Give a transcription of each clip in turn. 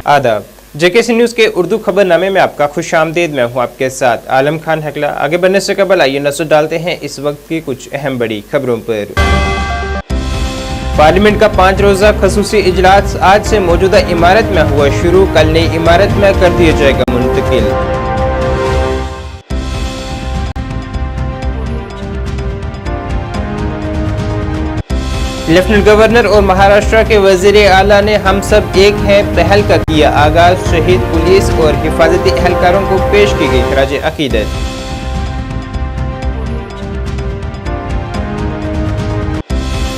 आदाब। JKC news के उर्दू खबरनामे में आपका खुशामदीद। मैं हूं आपके साथ आलम खान हकला। आगे बढ़ने से कबल आइए नजर डालते हैं इस वक्त की कुछ अहम बड़ी खबरों पर। पार्लियामेंट का 5 रोज़ा खसूसी इजलास आज से मौजूदा इमारत में हुआ शुरू। कल नई इमारत में कर दिया जाएगा मुंतकिल। लेफ्टिनेंट गवर्नर और महाराष्ट्र के वजीर आला ने हम सब एक हैं पहल का किया आगाज। शहीद पुलिस और हिफाजती एहलकारों को पेश की गई खराज अकीदत।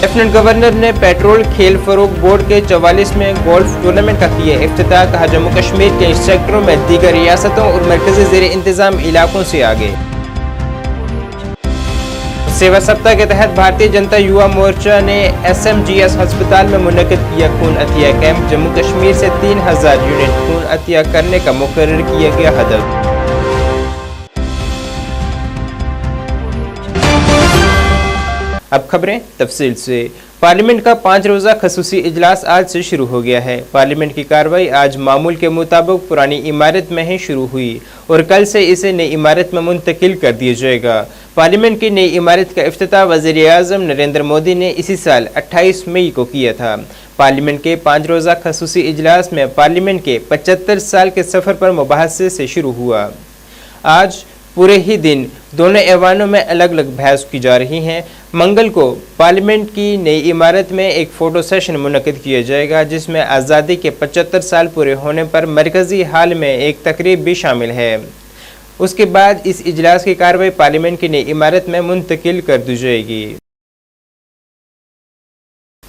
लेफ्टिनेंट गवर्नर ने पेट्रोल खेल फरोग बोर्ड के 44वें गोल्फ टूर्नामेंट का किया इफ्तिताह। कहा जम्मू कश्मीर के सेक्टरों में दीगर रियासतों और मरकजी ज़ेर इंतजाम इलाकों से आगे। सेवा सप्ताह के तहत भारतीय जनता युवा मोर्चा ने SMGS अस्पताल में मुनक्किद किया खून अतिया कैंप। जम्मू कश्मीर से 3000 यूनिट खून अतिया करने का मुकर्रर किया गया हदफ। अब खबरें तफसील से। पार्लियामेंट का 5 रोज़ा खसूसी इजलास आज से शुरू हो गया है। पार्लियामेंट की कार्रवाई आज मामूल के मुताबिक पुरानी इमारत में ही शुरू हुई और कल से इसे नई इमारत में मुंतकिल कर दिया जाएगा। पार्लियामेंट की नई इमारत का इफ्तिताह वज़ीर-ए-आज़म नरेंद्र मोदी ने इसी साल 28 मई को किया था। पार्लियामेंट के 5 रोज़ा खसूसी इजलास में पार्लियामेंट के 75 साल के सफ़र पर मुबाहसे से शुरू हुआ। आज पूरे ही दिन दोनों ऐवानों में अलग अलग बहस की जा रही हैं। मंगल को पार्लियामेंट की नई इमारत में एक फ़ोटो सेशन मुनक्किद किया जाएगा जिसमें आज़ादी के 75 साल पूरे होने पर मरकज़ी हाल में एक तकरीब भी शामिल है। उसके बाद इस इजलास की कार्रवाई पार्लियामेंट की नई इमारत में मुंतकिल कर दी जाएगी।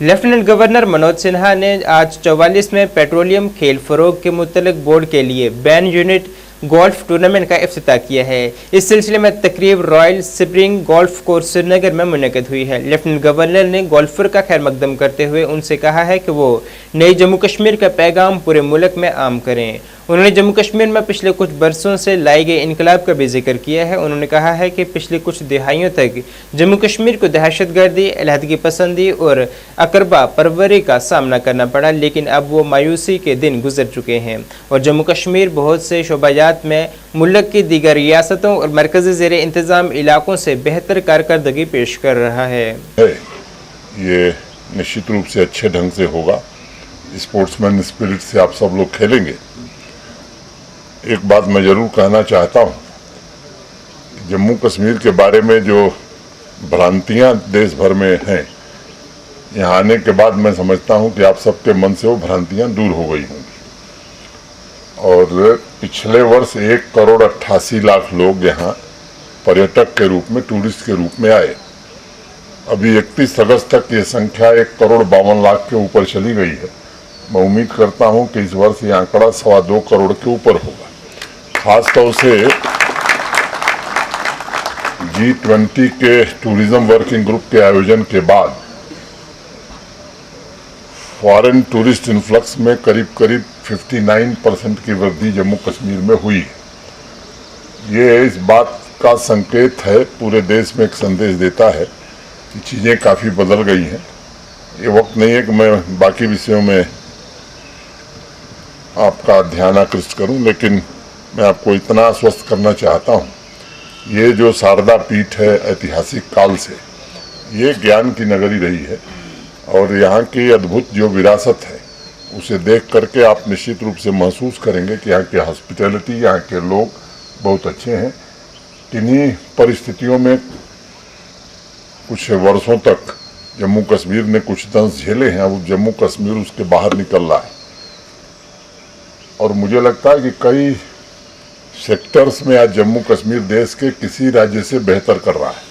लेफ्टिनेंट गवर्नर मनोज सिन्हा ने आज 44वें पेट्रोलियम खेल फरोग के मुतल्लिक बोर्ड के लिए बैन यूनिट गोल्फ टूर्नामेंट का इफ्तिताह किया है। इस सिलसिले में तकरीब royal spring golf course Srinagar में मुनक्किद हुई है। लेफ्टिनेंट गवर्नर ने गोल्फर का खैर मकदम करते हुए उनसे कहा है कि वो नई जम्मू कश्मीर का पैगाम पूरे मुल्क में आम करें। उन्होंने जम्मू कश्मीर में पिछले कुछ बरसों से लाए गए इनकलाब का भी जिक्र किया है। उन्होंने कहा है कि पिछले कुछ दिहाइयों तक जम्मू कश्मीर को दहशतगर्दी, अलहदगी पसंदी और अकरबा परवरी का सामना करना पड़ा, लेकिन अब वो मायूसी के दिन गुजर चुके हैं और जम्मू कश्मीर बहुत से शोबाजात में मुल्क की दीगर रियासतों और मरकजी ज़ेर इंतज़ाम इलाकों से बेहतर कारकर्दगी पेश कर रहा है। ये निश्चित रूप से अच्छे ढंग से होगा। स्पोर्ट्समैन स्पिरिट से आप सब लोग खेलेंगे। एक बात मैं जरूर कहना चाहता हूँ, जम्मू कश्मीर के बारे में जो भ्रांतियाँ देश भर में हैं, यहाँ आने के बाद मैं समझता हूँ कि आप सबके मन से वो भ्रांतियाँ दूर हो गई होंगी। और पिछले वर्ष 1,88,00,000 लोग यहाँ पर्यटक के रूप में, टूरिस्ट के रूप में आए। अभी 31 अगस्त तक ये संख्या 1,52,00,000 के ऊपर चली गई है। मैं उम्मीद करता हूँ कि इस वर्ष ये आंकड़ा 2.25 करोड़ के ऊपर होगा। खास तौर से G20 के टूरिज्म वर्किंग ग्रुप के आयोजन के बाद फॉरेन टूरिस्ट इन्फ्लक्स में करीब 59% की वृद्धि जम्मू कश्मीर में हुई है। ये इस बात का संकेत है, पूरे देश में एक संदेश देता है कि चीज़ें काफ़ी बदल गई हैं। ये वक्त नहीं है कि मैं बाकी विषयों में आपका ध्यान आकृष्ट करूं, लेकिन मैं आपको इतना आश्वस्त करना चाहता हूं, ये जो शारदा पीठ है ऐतिहासिक काल से ये ज्ञान की नगरी रही है और यहाँ की अद्भुत जो विरासत है उसे देख करके आप निश्चित रूप से महसूस करेंगे कि यहाँ की हॉस्पिटैलिटी, यहाँ के लोग बहुत अच्छे हैं। किन्हीं परिस्थितियों में कुछ वर्षों तक जम्मू कश्मीर ने कुछ दंश झेले हैं, अब जम्मू कश्मीर उसके बाहर निकल रहा है और मुझे लगता है कि कई सेक्टर्स में आज जम्मू कश्मीर देश के किसी राज्य से बेहतर कर रहा है।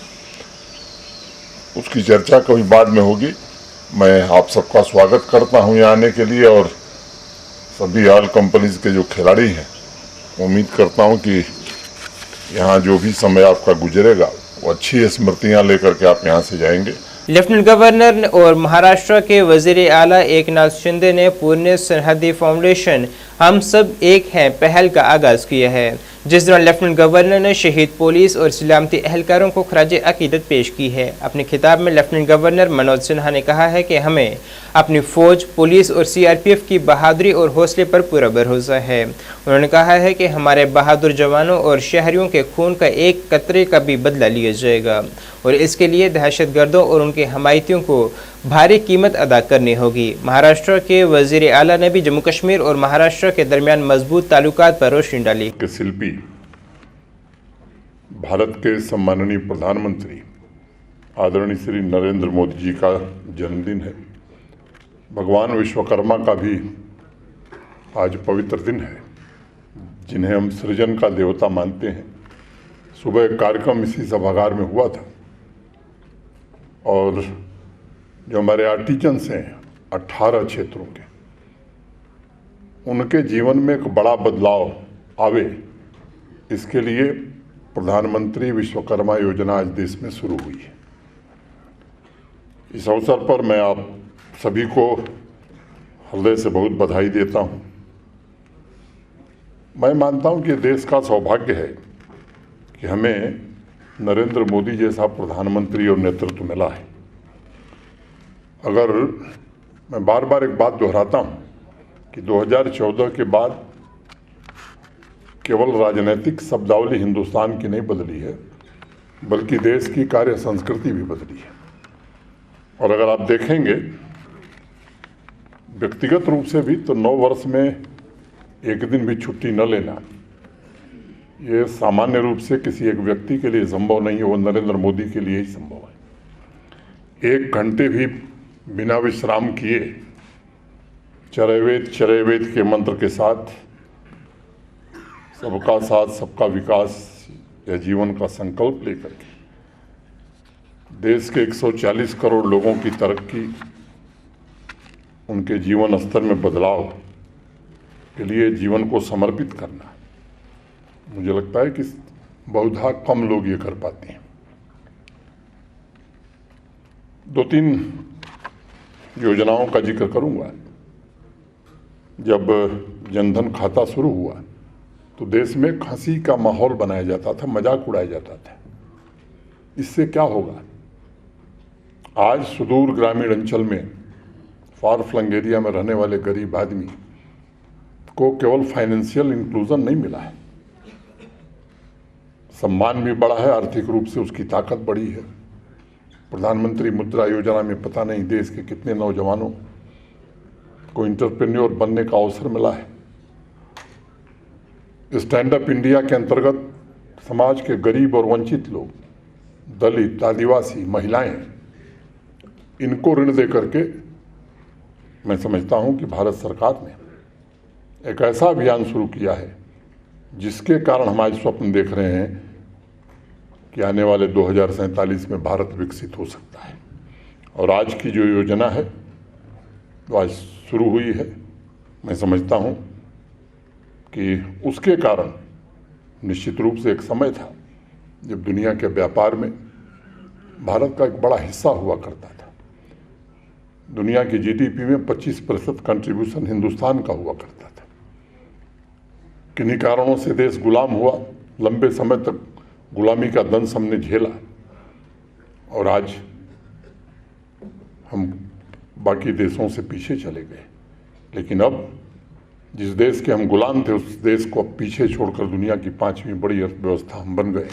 उसकी चर्चा कभी बाद में होगी। मैं आप सबका स्वागत करता हूं यहाँ आने के लिए और सभी ऑयल कंपनीज के जो खिलाड़ी हैं, उम्मीद करता हूं कि यहाँ जो भी समय आपका गुजरेगा वो अच्छी स्मृतियाँ लेकर के आप यहाँ से जाएंगे। लेफ्टिनेंट गवर्नर और महाराष्ट्र के वजीर आला एकनाथ शिंदे ने पुणे सरहदी फाउंडेशन हम सब एक हैं पहल का आगाज किया है, जिस दौरान लेफ्टिनेंट गवर्नर ने शहीद पुलिस और सलामती एहलकारों को खराज अकीदत पेश की है। अपने खिताब में लेफ्टिनेंट गवर्नर मनोज सिन्हा ने कहा है कि हमें अपनी फौज, पुलिस और सीआरपीएफ की बहादुरी और हौसले पर पूरा भरोसा है। उन्होंने कहा है कि हमारे बहादुर जवानों और शहरियों के खून का एक कतरे का भी बदला लिया जाएगा और इसके लिए दहशतगर्दों और उनके हमायतियों को भारी कीमत अदा करनी होगी। महाराष्ट्र के वजीर आला ने भी जम्मू कश्मीर और महाराष्ट्र के दरमियान मजबूत ताल्लुकात पर रोशनी डाली। के शिल्पी भारत के सम्माननीय प्रधानमंत्री आदरणीय श्री नरेंद्र मोदी जी का जन्मदिन है। भगवान विश्वकर्मा का भी आज पवित्र दिन है, जिन्हें हम सृजन का देवता मानते हैं। सुबह एक कार्यक्रम इसी सभागार में हुआ था और जो हमारे आर्टिजन्स हैं 18 क्षेत्रों के, उनके जीवन में एक बड़ा बदलाव आवे, इसके लिए प्रधानमंत्री विश्वकर्मा योजना आज देश में शुरू हुई है। इस अवसर पर मैं आप सभी को हृदय से बहुत बधाई देता हूं। मैं मानता हूं कि देश का सौभाग्य है कि हमें नरेंद्र मोदी जैसा प्रधानमंत्री और नेतृत्व मिला है। अगर मैं बार बार एक बात दोहराता हूं कि 2014 के बाद केवल राजनीतिक शब्दावली हिंदुस्तान की नहीं बदली है, बल्कि देश की कार्य संस्कृति भी बदली है। और अगर आप देखेंगे व्यक्तिगत रूप से भी, तो 9 वर्ष में एक दिन भी छुट्टी न लेना, ये सामान्य रूप से किसी एक व्यक्ति के लिए संभव नहीं है। वो नरेंद्र मोदी के लिए ही संभव है। 1 घंटे भी बिना विश्राम किए चरैवेद के मंत्र के साथ सबका साथ सबका विकास या जीवन का संकल्प लेकर के देश के 140 करोड़ लोगों की तरक्की, उनके जीवन स्तर में बदलाव के लिए जीवन को समर्पित करना, मुझे लगता है कि बहुधा कम लोग ये कर पाते हैं। 2-3 योजनाओं का जिक्र करूंगा। जब जनधन खाता शुरू हुआ तो देश में हंसी का माहौल बनाया जाता था, मजाक उड़ाया जाता था। इससे क्या होगा? आज सुदूर ग्रामीण अंचल में, फार फ्लंग एरिया में रहने वाले गरीब आदमी को केवल फाइनेंशियल इंक्लूजन नहीं मिला है, सम्मान भी बढ़ा है, आर्थिक रूप से उसकी ताकत बढ़ी है। प्रधानमंत्री मुद्रा योजना में पता नहीं देश के कितने नौजवानों को इंटरप्रेन्योर बनने का अवसर मिला है। स्टैंड अप इंडिया के अंतर्गत समाज के गरीब और वंचित लोग, दलित, आदिवासी, महिलाएं, इनको ऋण दे करके मैं समझता हूं कि भारत सरकार ने एक ऐसा अभियान शुरू किया है जिसके कारण हम आज स्वप्न देख रहे हैं कि आने वाले 2047 में भारत विकसित हो सकता है। और आज की जो योजना है वो आज शुरू हुई है। मैं समझता हूं कि उसके कारण निश्चित रूप से एक समय था जब दुनिया के व्यापार में भारत का एक बड़ा हिस्सा हुआ करता था। दुनिया की जीडीपी में 25% कंट्रीब्यूशन हिंदुस्तान का हुआ करता था। किन्हीं कारणों से देश गुलाम हुआ, लंबे समय तक गुलामी का दंश हमने झेला और आज हम बाकी देशों से पीछे चले गए। लेकिन अब जिस देश के हम गुलाम थे, उस देश को अब पीछे छोड़कर दुनिया की 5वीं बड़ी अर्थव्यवस्था हम बन गए।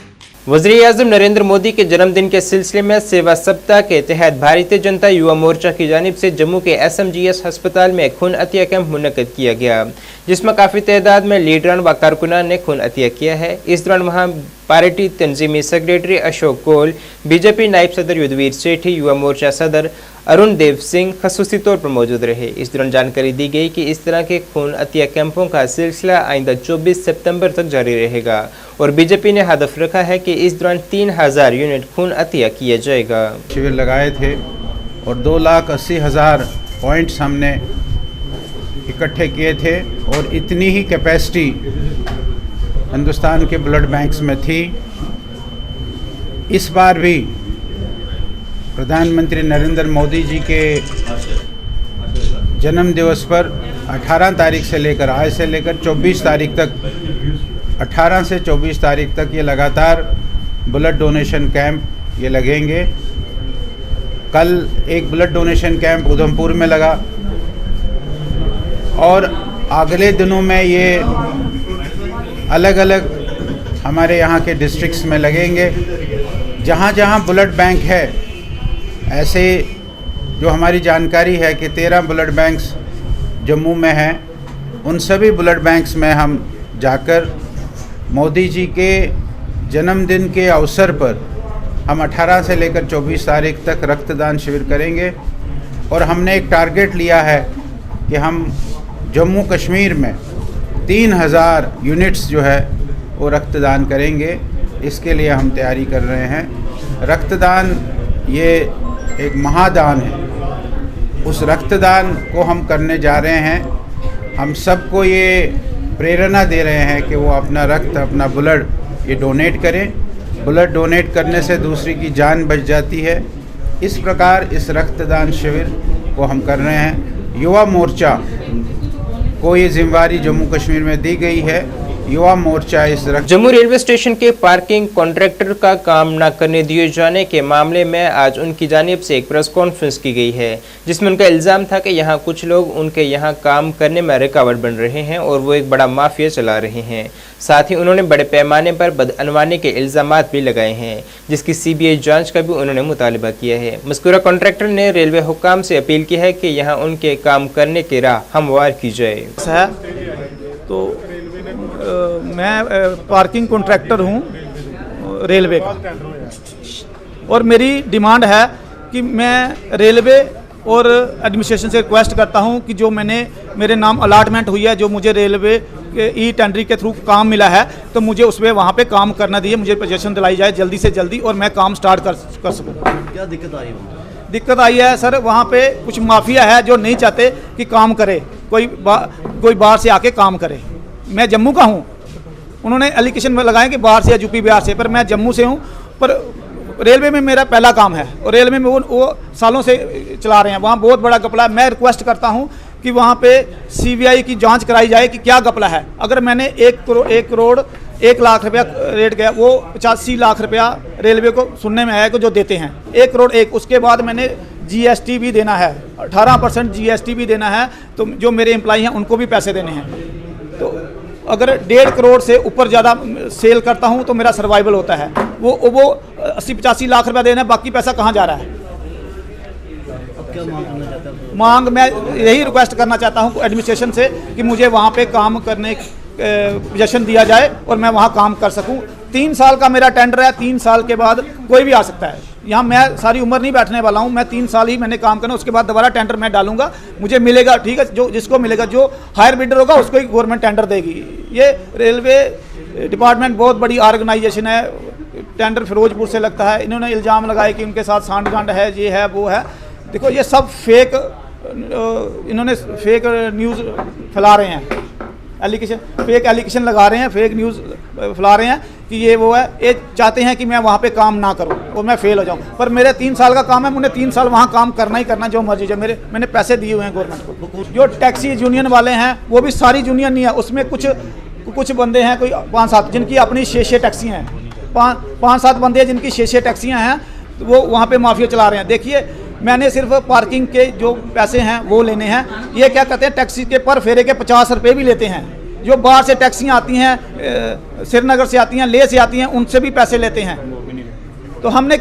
वज़ीर-ए-आज़म नरेंद्र मोदी के जन्मदिन के सिलसिले में सेवा सप्ताह के तहत भारतीय जनता युवा मोर्चा की जानिब से जम्मू के SMGS अस्पताल में खून अतिया कैंप मुनक्किद किया गया, जिसमें काफ़ी तादाद में लीडरान व कारकुनान ने खून अतिया किया है। इस दौरान वहां पार्टी तंजीमी सेक्रेटरी अशोक कौल, बीजेपी नायब सदर युद्धवीर सेठी, युवा मोर्चा सदर अरुण देव सिंह खसूसी तौर पर मौजूद रहे। इस दौरान जानकारी दी गई कि इस तरह के खून अतिया कैंपों का सिलसिला आइंदा 24 सितंबर तक जारी रहेगा और बीजेपी ने हदफ रखा है कि इस दौरान 3000 यूनिट खून अतिया किया जाएगा। शिविर लगाए थे और 2,80,000 पॉइंट्स हमने इकट्ठे किए थे और इतनी ही कैपेसिटी हिंदुस्तान के ब्लड बैंक्स में थी। इस बार भी प्रधानमंत्री नरेंद्र मोदी जी के जन्म दिवस पर 18 तारीख से लेकर आज से लेकर 24 तारीख तक 18 से 24 तारीख तक ये लगातार ब्लड डोनेशन कैंप ये लगेंगे। कल एक ब्लड डोनेशन कैंप उधमपुर में लगा और अगले दिनों में ये अलग अलग हमारे यहाँ के डिस्ट्रिक्ट्स में लगेंगे। जहाँ जहाँ ब्लड बैंक है, ऐसे जो हमारी जानकारी है कि 13 ब्लड बैंक्स जम्मू में हैं, उन सभी ब्लड बैंक्स में हम जाकर मोदी जी के जन्मदिन के अवसर पर हम 18 से लेकर 24 तारीख तक रक्तदान शिविर करेंगे। और हमने एक टारगेट लिया है कि हम जम्मू कश्मीर में 3000 यूनिट्स जो है वो रक्तदान करेंगे। इसके लिए हम तैयारी कर रहे हैं। रक्तदान ये एक महादान है, उस रक्तदान को हम करने जा रहे हैं। हम सबको ये प्रेरणा दे रहे हैं कि वो अपना रक्त, अपना ब्लड ये डोनेट करें। ब्लड डोनेट करने से दूसरी की जान बच जाती है। इस प्रकार इस रक्तदान शिविर को हम कर रहे हैं। युवा मोर्चा को ये जिम्मेदारी जम्मू कश्मीर में दी गई है। युवा मोर्चा इस जम्मू रेलवे स्टेशन के पार्किंग कॉन्ट्रैक्टर का काम न करने दिए जाने के मामले में आज उनकी जानिब से एक प्रेस कॉन्फ्रेंस की गई है, जिसमें उनका इल्ज़ाम था कि यहाँ कुछ लोग उनके यहाँ काम करने में रुकावट बन रहे हैं और वो एक बड़ा माफिया चला रहे हैं। साथ ही उन्होंने बड़े पैमाने पर बदअनवानी के इल्ज़ामात भी लगाए हैं, जिसकी CBI जाँच का भी उन्होंने मुतालबा किया है। मज़कूरा कॉन्ट्रैक्टर ने रेलवे हुक्काम से अपील की है कि यहाँ उनके काम करने की राह हमवार की जाए। तो मैं पार्किंग कॉन्ट्रैक्टर हूँ रेलवे का, और मेरी डिमांड है कि मैं रेलवे और एडमिनिस्ट्रेशन से रिक्वेस्ट करता हूँ कि जो मेरे नाम अलॉटमेंट हुई है, जो मुझे रेलवे के टेंडरिंग के थ्रू काम मिला है, तो मुझे उसमें वहाँ पे काम करना दिए, मुझे पोजीशन दिलाई जाए जल्दी से जल्दी और मैं काम स्टार्ट कर सकूँ। क्या दिक्कत आई है? दिक्कत आई है सर, वहाँ पे कुछ माफिया है जो नहीं चाहते कि काम करे, कोई बाहर से आके काम करे। मैं जम्मू का हूँ, उन्होंने एलिगेशन में लगाए कि बाहर से या यूपी बिहार से, पर मैं जम्मू से हूँ। पर रेलवे में मेरा पहला काम है और रेलवे में वो सालों से चला रहे हैं। वहाँ बहुत बड़ा घपला है। मैं रिक्वेस्ट करता हूँ कि वहाँ पे CBI की जांच कराई जाए कि क्या घपला है। अगर मैंने 1 करोड़ 1 लाख रुपया रेट गया, वो 85 लाख रुपया रेलवे को सुनने में आया कि जो देते हैं 1 करोड़ 1, उसके बाद मैंने GST भी देना है, 18% GST भी देना है, तो जो मेरे एम्प्लॉई हैं उनको भी पैसे देने हैं। तो अगर 1.5 करोड़ से ऊपर ज़्यादा सेल करता हूं तो मेरा सर्वाइवल होता है। वो 80-85 लाख रुपया देना है, बाकी पैसा कहां जा रहा है? क्या मांग करना चाहते हैं? मांग मैं यही रिक्वेस्ट करना चाहता हूं एडमिनिस्ट्रेशन से कि मुझे वहां पे काम करने पोजीशन दिया जाए और मैं वहां काम कर सकूं। 3 साल का मेरा टेंडर है, 3 साल के बाद कोई भी आ सकता है। यहाँ मैं सारी उम्र नहीं बैठने वाला हूँ, मैं 3 साल ही मैंने काम करना, उसके बाद दोबारा टेंडर मैं डालूंगा, मुझे मिलेगा, ठीक है। जो जिसको मिलेगा, जो हायर बिडर होगा उसको ही गवर्नमेंट टेंडर देगी। ये रेलवे डिपार्टमेंट बहुत बड़ी ऑर्गेनाइजेशन है, टेंडर फिरोजपुर से लगता है। इन्होंने इल्ज़ाम लगाए कि उनके साथ सांठ-गांठ है, ये है वो है। देखो ये सब फेक, इन्होंने फेक न्यूज़ फैला रहे हैं, फेक एलिगेशन लगा रहे हैं, फेक न्यूज़ फैला रहे हैं कि ये वो है। ये चाहते हैं कि मैं वहाँ पे काम ना करूँ और मैं फेल हो जाऊँ, पर मेरे 3 साल का काम है, मुझे 3 साल वहाँ काम करना ही करना, जो मर्जी। जो मैंने पैसे दिए हुए हैं गवर्नमेंट को। जो टैक्सी यूनियन वाले हैं, वो भी सारी यूनियन नहीं है, उसमें कुछ बंदे हैं, कोई 5-7 जिनकी अपनी 6 टैक्सियाँ हैं, 5-7 बंदे हैं जिनकी 6 टैक्सियाँ हैं, वो वहाँ पे माफिया चला रहे हैं। देखिए, मैंने सिर्फ पार्किंग के जो पैसे हैं वो लेने हैं। ये क्या कहते हैं, टैक्सी के पर फेरे के 50 रुपये भी लेते हैं। जो बाहर से टैक्सियाँ आती हैं, श्रीनगर से आती हैं, लेह से आती हैं, उनसे भी पैसे लेते हैं। तो हमने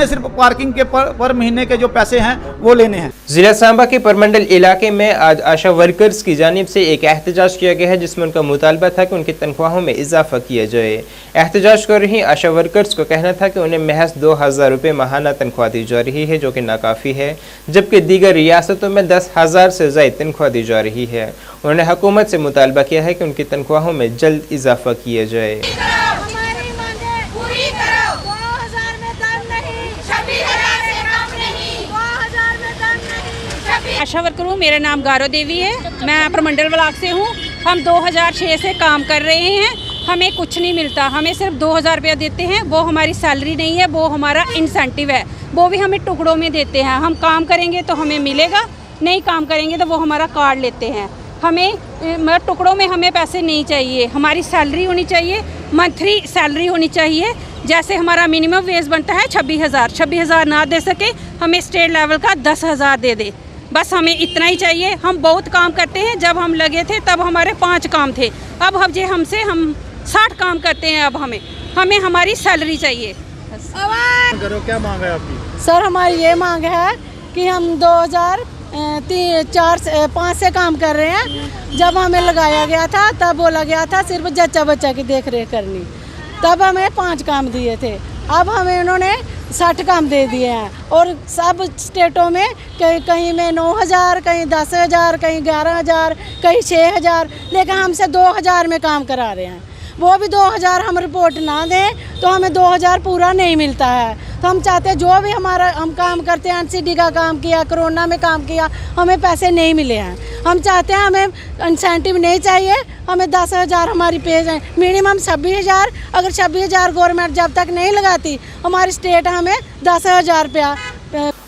सिर्फ पार्किंग के पर महीने के जो पैसे हैं वो लेने हैं। जिला सांबा के परमंडल इलाके में आज आशा वर्कर्स की जानिब से एक एहतजाज किया गया है, जिसमें उनका मुतालबा था कि उनकी तनख्वाहों में इजाफा किया जाए। एहतजाज कर रही आशा वर्कर्स को कहना था कि उन्हें महज 2000 रुपये माहाना तनख्वाह दी जा रही है, जो कि नाकाफ़ी है, जबकि दीगर रियासतों में 10,000 से ज़ायद तनख्वाह दी जा रही है। उन्होंने हुकूमत से मुतालबा किया है कि उनकी तनख्वाहों में जल्द इजाफा किया जाए। आशा वर्कर हूँ, मेरा नाम गारो देवी है, मैं प्रमंडल ब्लॉक से हूँ। हम 2006 से काम कर रहे हैं। हमें कुछ नहीं मिलता, हमें सिर्फ 2000 रुपया देते हैं, वो हमारी सैलरी नहीं है, वो हमारा इंसेंटिव है, वो भी हमें टुकड़ों में देते हैं। हम काम करेंगे तो हमें मिलेगा, नहीं काम करेंगे तो वो हमारा कार्ड लेते हैं। हमें मतलब टुकड़ों में हमें पैसे नहीं चाहिए, हमारी सैलरी होनी चाहिए, मंथली सैलरी होनी चाहिए। जैसे हमारा मिनिमम वेज बनता है 26,000 ना दे सके, हमें स्टेट लेवल का 10,000 दे दे, बस हमें इतना ही चाहिए। हम बहुत काम करते हैं, जब हम लगे थे तब हमारे 5 काम थे, अब हम 60 काम करते हैं। अब हमें हमारी सैलरी चाहिए। करो, क्या मांग है आपकी? सर हमारी ये मांग है कि हम 2005 से काम कर रहे हैं। जब हमें लगाया गया था तब बोला गया था सिर्फ जच्चा बच्चा की देख रेख करनी, तब हमें 5 काम दिए थे। अब हमें उन्होंने 60 काम दे दिए हैं और सब स्टेटों में कहीं में 9,000, कहीं 10,000, कहीं 11,000, कहीं 6,000, लेकिन हमसे 2,000 में काम करा रहे हैं। वो भी 2,000 हम रिपोर्ट ना दें तो हमें 2,000 पूरा नहीं मिलता है। तो हम चाहते हैं जो भी हम काम करते हैं, एनसीडी का काम किया, कोरोना में काम किया, हमें पैसे नहीं मिले हैं। हम चाहते हैं हमें इंसेंटिव नहीं चाहिए, हमें 10,000 हमारी पे है, मिनिमम 26,000। अगर 26,000 गवर्नमेंट जब तक नहीं लगाती, हमारी स्टेट हमें 10,000 रुपया।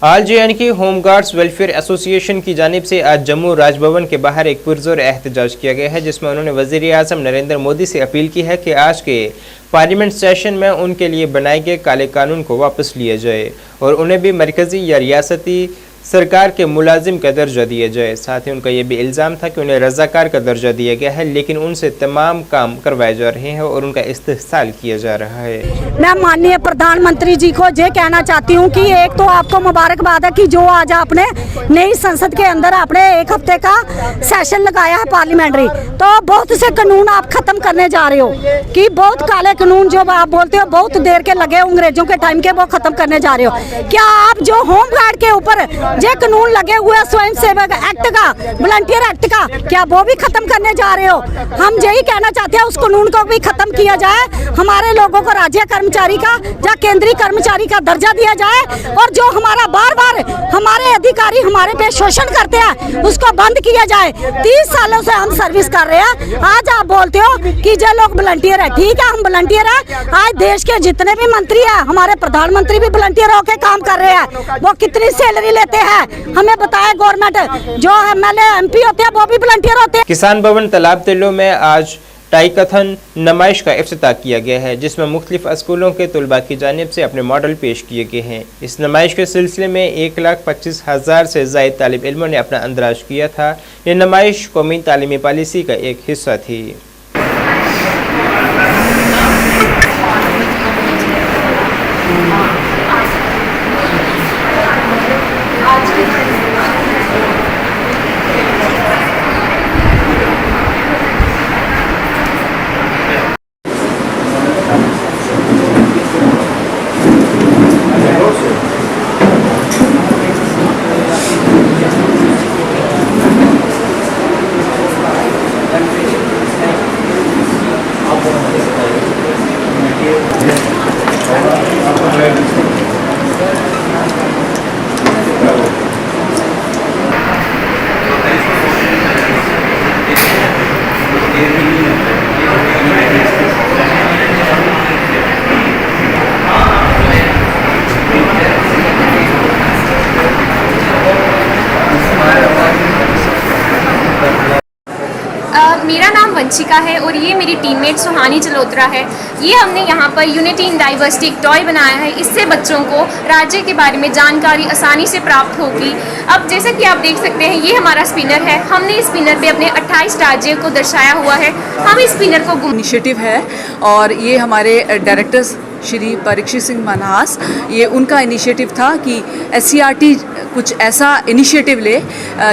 All J and K home guards welfare association की जानिब से आज जम्मू राजभवन के बाहर एक पुरजोर एहतजाज किया गया है, जिसमें उन्होंने वज़ीर आज़म नरेंद्र मोदी से अपील की है कि आज के पार्लियामेंट सेशन में उनके लिए बनाए गए काले कानून को वापस लिया जाए और उन्हें भी मरकज़ी या रियासती सरकार के मुलाजिम का दर्जा दिया जाए। साथ ही उनका यह भी इल्ज़ाम था कि उन्हें रज़ाकार का दर्जा दिया गया है, लेकिन उनसे तमाम काम करवाए जा रहे हैं और उनका इस्तेहसाल किया जा रहा है। मैं माननीय प्रधानमंत्री जी को ये कहना चाहती हूँ कि एक तो आपको मुबारकबाद है कि जो आज आपने नई संसद के अंदर आपने 1 हफ्ते का सेशन लगाया है पार्लियामेंट्री, तो बहुत से कानून आप खत्म करने जा रहे हो कि बहुत काले कानून जो आप बोलते हो बहुत देर के लगे अंग्रेजों के टाइम के, वो खत्म करने जा रहे हो। क्या आप जो होम गार्ड के ऊपर ये कानून लगे हुए स्वयं सेवक एक्ट का, वॉलंटियर एक्ट का, क्या वो भी खत्म करने जा रहे हो? हम यही कहना चाहते हैं उस कानून को भी खत्म किया जाए, हमारे लोगों को राज्य कर्मचारी का या केंद्रीय कर्मचारी का दर्जा दिया जाए और जो हमारा बार बार हमारे अधिकारी हमारे पे शोषण करते हैं उसको बंद किया जाए। 30 सालों से हम सर्विस कर रहे हैं, आज आप बोलते हो कि जो लोग वॉलंटियर है, ठीक है हम वॉलंटियर है। आज देश के जितने भी मंत्री है, हमारे प्रधानमंत्री भी वॉलंटियर होकर काम कर रहे हैं, वो कितनी सैलरी लेते हैं हमें बताए गवर्नमेंट। जो एमएलए एमपी होते हैं वो भी वॉलंटियर होते हैं। किसान भवन तालाब तिल्लो में आज टाइकथन नुमाइश का इफ्तिताह किया गया है, जिसमें मुख्तलिफ स्कूलों के तलबा की जानिब से अपने मॉडल पेश किए गए हैं। इस नुमाइश के सिलसिले में 1,25,000 से ज़ायद तालिब इल्मों ने अपना अंदराज किया था। ये नुमाइश कौमी तालीमी पॉलिसी का एक हिस्सा थी। मेरा नाम वंशिका है और ये मेरी टीममेट सुहानी जलोत्रा है। ये हमने यहाँ पर यूनिटी इन डाइवर्सिटी एक टॉय बनाया है, इससे बच्चों को राज्य के बारे में जानकारी आसानी से प्राप्त होगी। अब जैसा कि आप देख सकते हैं ये हमारा स्पिनर है, हमने इस स्पिनर पे अपने 28 राज्य को दर्शाया हुआ है। हम इस स्पिनर को इनिशिएटिव है और ये हमारे डायरेक्टर्स श्री परीक्षित सिंह मनहास, ये उनका इनिशिएटिव था कि SCRT कुछ ऐसा इनिशिएटिव ले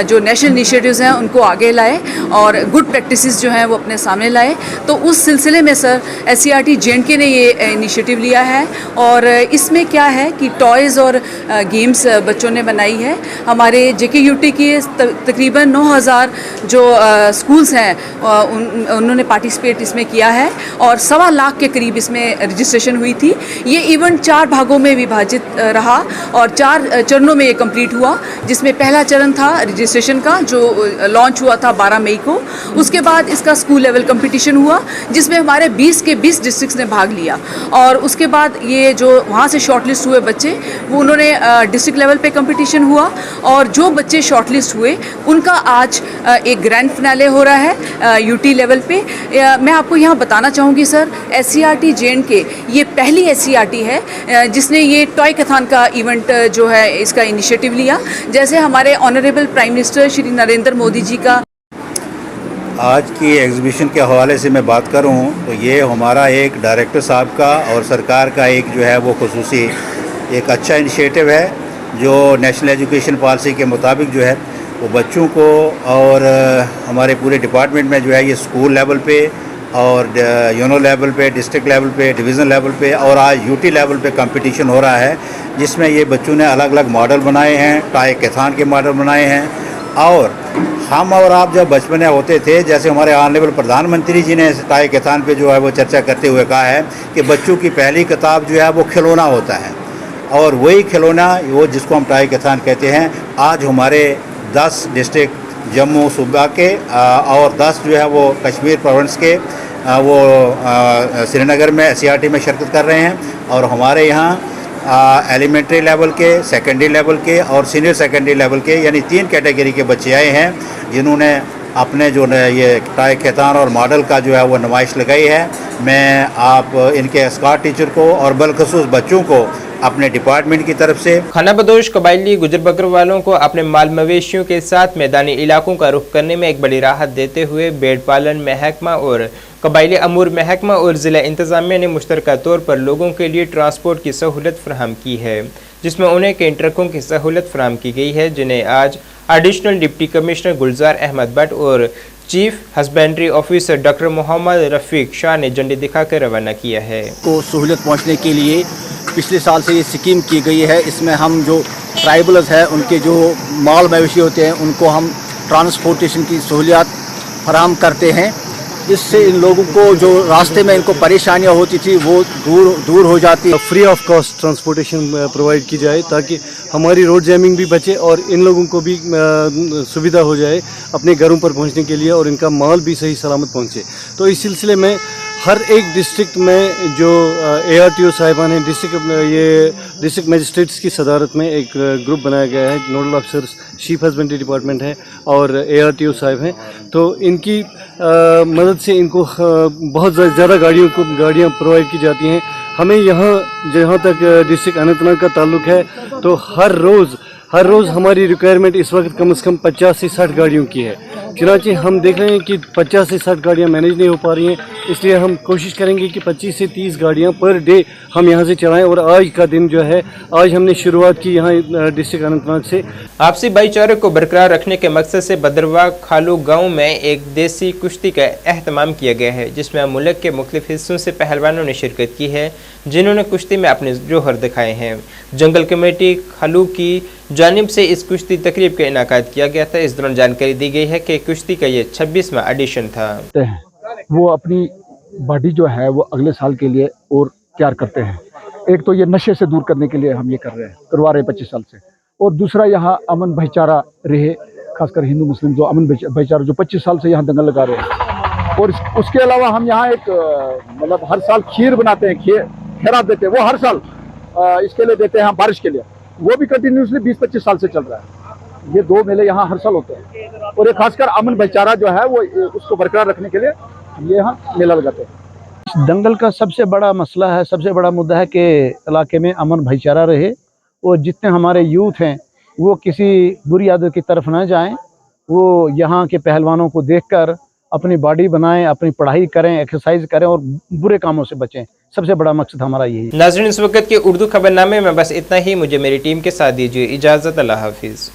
जो नेशनल इनिशिएटिव्स हैं उनको आगे लाए और गुड प्रैक्टिसेस जो हैं वो अपने सामने लाए। तो उस सिलसिले में सर SCRT J&K ने ये इनिशिएटिव लिया है और इसमें क्या है कि टॉयज़ और गेम्स बच्चों ने बनाई है। हमारे JKUT के तकरीबन 9,000 जो स्कूल्स हैं उन्होंने पार्टिसिपेट इसमें किया है और 1.25 लाख के करीब इसमें रजिस्ट्रेशन हुई थी। ये इवेंट 4 भागों में विभाजित रहा और 4 चरणों में ये कंप्लीट हुआ, जिसमें पहला चरण था रजिस्ट्रेशन का, जो लॉन्च हुआ था 12 मई को। उसके बाद इसका स्कूल लेवल कंपटीशन हुआ, जिसमें हमारे 20 के 20 डिस्ट्रिक्ट्स ने भाग लिया। और उसके बाद ये जो वहाँ से शॉर्टलिस्ट हुए बच्चे, वो उन्होंने डिस्ट्रिक्ट लेवल पे कंपटीशन हुआ, और जो बच्चे शॉर्टलिस्ट हुए उनका आज एक ग्रैंड फिनाले हो रहा है यूटी लेवल पे। मैं आपको यहाँ बताना चाहूँगी सर, SCRT J&K ये पहली SCRT है जिसने ये टॉय कथान का इवेंट जो है इसका इनिशिएटिव लिया। जैसे हमारे honourable prime minister Shri Narendra Modi ji का आज की एग्जीबिशन के हवाले से मैं बात करूं तो ये हमारा एक डायरेक्टर साहब का और सरकार का एक जो है वो खुसूसी एक अच्छा इनिशिएटिव है, जो नेशनल एजुकेशन पॉलिसी के मुताबिक जो है वो बच्चों को और हमारे पूरे डिपार्टमेंट में जो है ये स्कूल लेवल पे और यूनो लेवल पे, डिस्ट्रिक्ट लेवल पे, डिवीज़न लेवल पे और आज यूटी लेवल पे कंपटीशन हो रहा है, जिसमें ये बच्चों ने अलग अलग मॉडल बनाए हैं, टॉय कथान के मॉडल बनाए हैं। और हम और आप जब बचपन में होते थे, जैसे हमारे ऑनरेबल प्रधानमंत्री जी ने टॉय कथान पे जो है वो चर्चा करते हुए कहा है कि बच्चों की पहली किताब जो है वो खिलौना होता है, और वही खिलौना वो जिसको हम टॉय कथान कहते हैं, आज हमारे 10 डिस्ट्रिक्ट जम्मू सूबा के और 10 जो है वो कश्मीर प्रोविंस के वो श्रीनगर में SCRT में शिरकत कर रहे हैं। और हमारे यहाँ एलिमेंट्री लेवल के, सेकेंडरी लेवल के और सीनियर सेकेंडरी लेवल के यानी 3 कैटेगरी के बच्चे आए हैं, जिन्होंने अपने जो ये टॉय कथान और मॉडल का जो है वो नुमाइश लगाई है। मैं आप इनके स्कॉट टीचर को और बलखसूस बच्चों को अपने डिपार्टमेंट की तरफ से खाना बदोश कबायली गुजर बकरवालों को अपने माल मवेशियों के साथ मैदानी इलाकों का रुख करने में एक बड़ी राहत देते हुए भेड़ पालन महकमा और कबायली अमूर महकमा और ज़िला इंतज़ामिया ने मुश्तरका तौर पर लोगों के लिए ट्रांसपोर्ट की सहूलत फराहम की है, जिसमें उन्हें कई ट्रकों की सहूलत फराहम की गई है, जिन्हें आज additional deputy commissioner Gulzar Ahmad Bhatt और chief husbandry officer doctor Mohammad Rafiq Shah ने झंडी दिखाकर रवाना किया है। को सहूलत पहुँचने के लिए पिछले साल से ये स्कीम की गई है। इसमें हम जो ट्राइबल्स हैं उनके जो माल मवेशी होते हैं उनको हम ट्रांसपोर्टेशन की सहूलियत फराहम करते हैं। इससे इन लोगों को जो रास्ते में इनको परेशानियां होती थी वो दूर हो जाती है। Free of cost transportation provide की जाए ताकि हमारी रोड जैमिंग भी बचे और इन लोगों को भी सुविधा हो जाए अपने घरों पर पहुंचने के लिए और इनका माल भी सही सलामत पहुंचे। तो इस सिलसिले में हर एक डिस्ट्रिक्ट में जो ARTO साहिबान हैं, डिस्ट्रिक्ट मजिस्ट्रेट्स की सदारत में एक ग्रुप बनाया गया है, nodal officers chief husbandry department है और ARTO साहिब हैं। तो इनकी मदद से इनको बहुत ज़्यादा गाड़ियाँ प्रोवाइड की जाती हैं। हमें यहाँ जहाँ तक डिस्ट्रिक्ट अनंतनाग का ताल्लुक है तो हर रोज़ हमारी रिक्वायरमेंट इस वक्त कम से कम 50 से 60 गाड़ियों की है। चुनांचे हम देख रहे हैं कि 50 से 60 गाड़ियाँ मैनेज नहीं हो पा रही हैं, इसलिए हम कोशिश करेंगे कि 25 से 30 गाड़ियाँ पर डे हम यहाँ से चलाएं। और आज का दिन जो है, आज हमने शुरुआत की यहाँ डिस्ट्रिक्ट अनंतनाग से। आपसी भाईचारे को बरकरार रखने के मकसद से बदरवा खालू गांव में एक देसी कुश्ती का एहतमाम किया गया है, जिसमें मुल्क के मुख्तलिफ हिस्सों से पहलवानों ने शिरकत की है, जिन्होंने कुश्ती में अपने जोहर दिखाए हैं। जंगल कमेटी खालू की जानिब से इस कुश्ती तकरीब का इनाकाद किया गया था। इस दौरान जानकारी दी गई है कि कुश्ती का ये 26वां एडिशन था। वो अपनी बॉडी जो है वो अगले साल के लिए और तैयार करते हैं। एक तो ये नशे से दूर करने के लिए हम ये करवा रहे हैं 25 साल से, और दूसरा यहाँ अमन भाईचारा रहे, खासकर हिंदू मुस्लिम जो अमन भाईचारा जो 25 साल से यहाँ दंगल लगा रहे हैं। और उसके अलावा हम यहाँ एक मतलब हर साल खीर बनाते हैं, खैरात देते हैं, वो हर साल इसके लिए देते हैं हम बारिश के लिए, वो भी कंटिन्यूसली 20-25 साल से चल रहा है। ये 2 मेले यहाँ हर साल होते हैं और ये खासकर अमन भाईचारा जो है वो उसको बरकरार रखने के लिए ये यहाँ मेला लगाते हैं। दंगल का सबसे बड़ा मसला है, सबसे बड़ा मुद्दा है कि इलाके में अमन भाईचारा रहे और जितने हमारे यूथ हैं वो किसी बुरी आदत की तरफ ना जाएं, वो यहाँ के पहलवानों को देखकर अपनी बॉडी बनाएं, अपनी पढ़ाई करें, एक्सरसाइज करें और बुरे कामों से बचें। सबसे बड़ा मकसद हमारा यही है। नाज़रीन, इस वक्त के उर्दू खबरनामे में बस इतना ही। मुझे मेरी टीम के साथ दीजिए इजाज़त। अल्लाह हाफिज़।